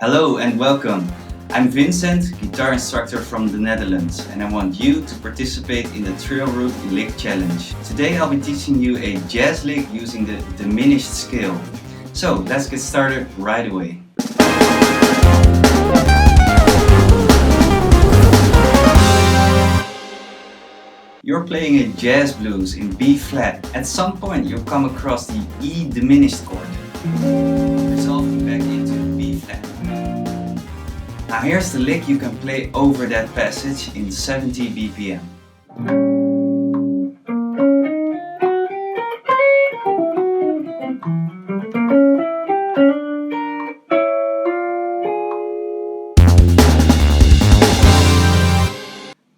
Hello and welcome. I'm Vincent, guitar instructor from the Netherlands, and I want you to participate in the Trill lick challenge. Today I'll be teaching you a jazz lick using the diminished scale. So let's get started right away. You're playing a jazz blues in B flat. At some point you'll come across the E diminished chord, resolving back into B flat. Now here's the lick you can play over that passage in 70 BPM.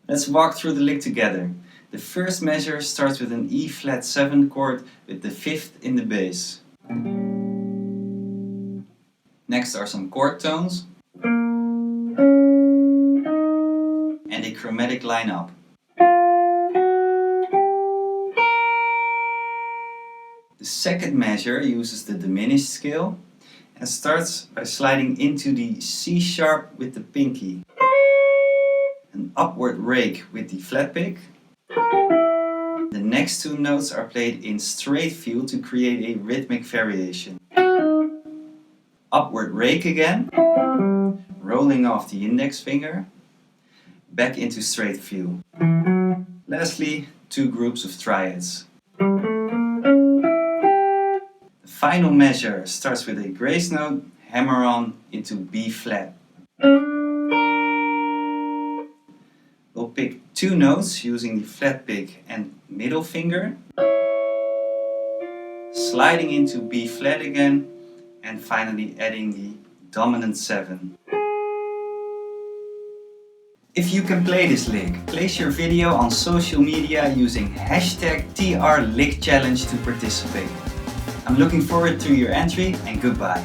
Let's walk through the lick together. The first measure starts with an E flat 7 chord with the 5th in the bass. Next are some chord tones and a chromatic line-up. The second measure uses the diminished scale and starts by sliding into the C sharp with the pinky, an upward rake with the flat pick. The next two notes are played in straight feel to create a rhythmic variation. Upward rake again, rolling off the index finger, back into straight feel. Lastly, two groups of triads. The final measure starts with a grace note, hammer on into B flat. We'll pick two notes using the flat pick and middle finger, sliding into B flat again, and finally adding the dominant 7. If you can play this lick, place your video on social media using #TRLickChallenge to participate. I'm looking forward to your entry and goodbye.